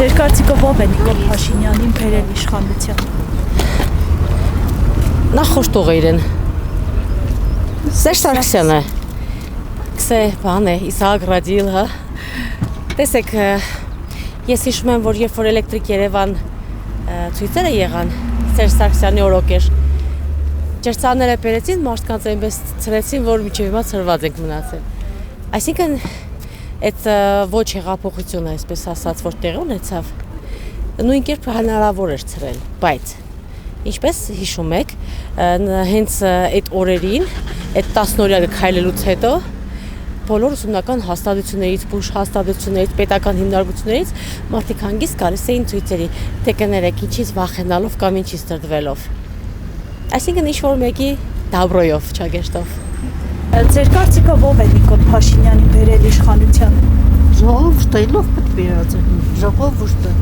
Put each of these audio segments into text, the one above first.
Ձեր կարծիքով ով է Նիկոլ Փաշինյանին բերել իշխանության։ Նախորդ ուղերեն Սերժ Սարգսյանը քսե բան է Իսահակ Ռադիլ, հա։ Տեսեք, ես հիշում եմ, որ երբ որ Էլեկտրիկ Երևան ցույցերը եղան, Սերժ Սարգսյանի օրոք էր։ Ջրցանները բերեցին, մարդկանց այնպես ցրեցին, որ միջև հիմա ցրված ենք մնացել։ Այսինքն այդ ոչ հեղափոխությունը, այսպես ասած, որ տեղի ունեցավ, նույն կերպ հնարավոր էր ցրել, բայց ինչպես հիշում եք, հենց այդ օրերին, այդ 10-օրյակը քայլելուց հետո բոլոր ուսումնական հաստատություններից, բուժ հաստատություններից, պետական հիմնարկություններից մարդիկ հանգիստ գալիս էին ցույցերի, թե կներեք ինչից վախենալով կամ ինչից դրդվելով։ Այսինքն ինչ-որ մեկի դաբրոյով, չագեշտով։ Ձեր կարծիքով ով է Նիկոլ Փաշինյանին բերել իշխանության։ Ժողովուրդը լավ պետք է ժողովուրդը։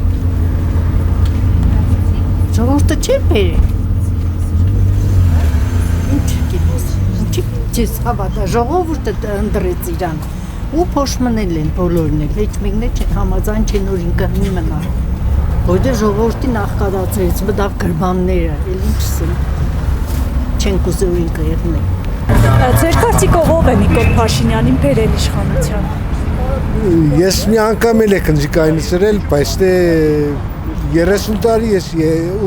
Ժողովուրդը չի բերել։ Ինչ գիտես, ինչի՞ չես հավատա, ժողովուրդը ընդրեց իրան։ Ու փոշմնել են բոլորն էլ, ոչ մեկն էլ համաձայն չեն որ ինքը մի մնա։ Որտե ժողովրդի նախկատացրեց, մտավ գրմանները, էլ ինչս են։ Չեն կուզել ինքը եղնել։ Ձեր կարծիքով ով է Նիկոլ Փաշինյանին բերել իշխանության։ Ես մի անգամ էլ եք ընձիկայինս սրել, բայց թե 30 տարի ես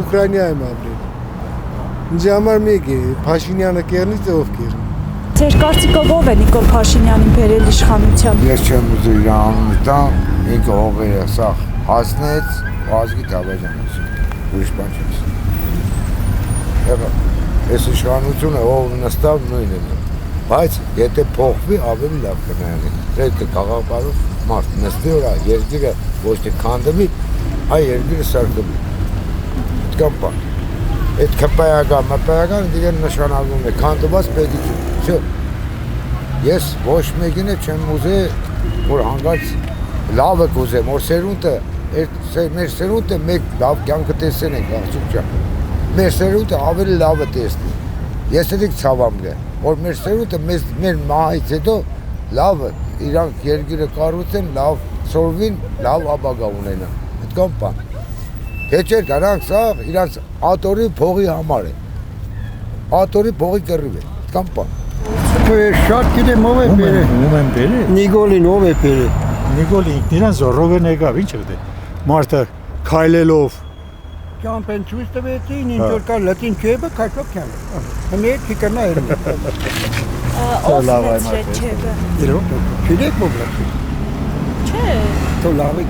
Ուկրաինա եմ ապրել։ Ինձ համար մեկ է, Փաշինյանը կերնի թե ով կերնի։ Ձեր կարծիքով ով է Նիկոլ Փաշինյանին բերել իշխանության։ Ես չեմ ուզում իր անունը տամ, ինքը հողերը սաղ հասնեց, ազգի Ադրբեջանից, ուրիշ բան չես։ Ես իշխանությունը ով նստավ նույնն է, բայց եթե փոխվի ավելի լավ կնայանի, պետք է քաղաքապարով մարդ նստի վրա, երկիրը ոչ թե քանդվի, այ երկիրը սարքվի։ Այդքան բան։ Այդ քպայական դիգեն նշանակում է քանդված պետություն։ Չէ։ Ես ոչ մեկին չեմ ուզել, որ հանգած լավը կուզեմ, որ սերունդը, մեր սերունդը մեկ լավ կյանքը տեսնենք, աղջիկ ջան։ Մեր սերունդը ավելի լավը տեսնի։ Ես էլ ցավամ գա, որ մեր սերունդը մեր մահից հետո լավը իրանք երկիրը կառուցեն, լավ սորվին, լավ ապագա ունենան։ Այդքան բան։ Թե չէ դրանք սա իրանք աթորի փողի համար է։ Աթորի փողի կռիվ է։ Այդքան բան։ Շատ գիտեմ ով է բերել։ Ում են բերել։ Նիկոլին ով է բերել։ Նիկոլին իրան զորով է եկավ, ինչ է։ Մարդը քայլելով Կամպեն ցույց տվեցին, ինչ որ կա լատին չեբը քաշով քան։ Հմե քիկնա էր։ Ով է չեբը։ Չեք մոբլա։ Չէ։ Թո լավ է։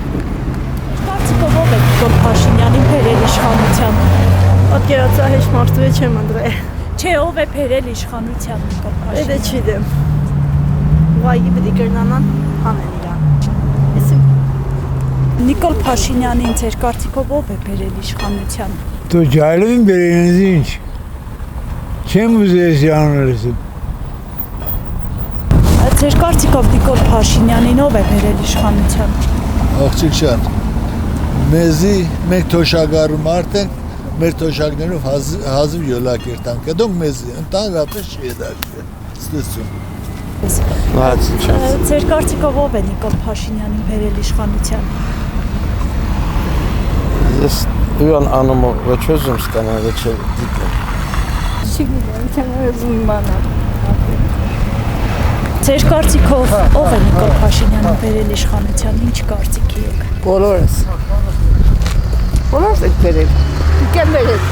Կարծիքով ով է Նիկոլ Փաշինյանին բերել իշխանության։ Պատկերացա հեշտ մարդու չեմ ընտրել։ Չէ, ով է բերել իշխանության Նիկոլ Փաշինյանին։ Դա չգիտեմ։ Վայգի պետք է կրնանան հանեն իրան։ Նիկոլ Փաշինյանին ձեր կարծիքով ով է բերել իշխանության։ Դու ջայլին բերեն ինչ։ Չեմ ուզես յանորս։ Ձեր կարծիքով Նիկոլ Փաշինյանին ով է բերել իշխանության։ Աղջիկ շատ։ Մեզի մենք թոշակառու մարդ ենք, մեր թոշակներով հազիվ յոլակ երտանք, դու մեզի ընդհանրապես չի դարձել։ Ստեսում։ Ձեր կարծիքով ով է Նիկոլ Փաշինյանին բերել իշխանության։ Ես ուրան անումը ոչ ուզում ստանալ, ոչ դիտեմ։ Չգիտեմ, չեմ ուզում բանալ։ Ձեր կարծիքով ով է Նիկոլ Փաշինյանին բերել իշխանության, ինչ կարծիքի եք։ Բոլորս։ Բոլորս եք բերել։ Իկեմ բերել։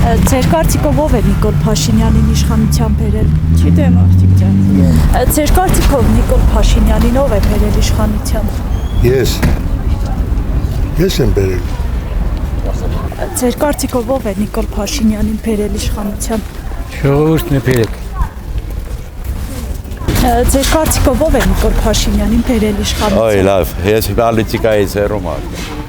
Ձեր կարծիքով ով է Նիկոլ Փաշինյանին իշխանության բերել։ Չգիտեմ, աղջիկ ջան։ Ձեր կարծիքով Նիկոլ Փաշինյանին ով է բերել իշխանության։ Ես եմ բերել։ Ձեր կարծիքով ով է Նիկոլ Փաշինյանին բերել իշխանության։ Ժողովուրդն է բերել։ Ձեր կարծիքով ով է Նիկոլ Փաշինյանին բերել իշխանության։ Այ լավ, ես պոլիտիկայից հեռու մարդ եմ։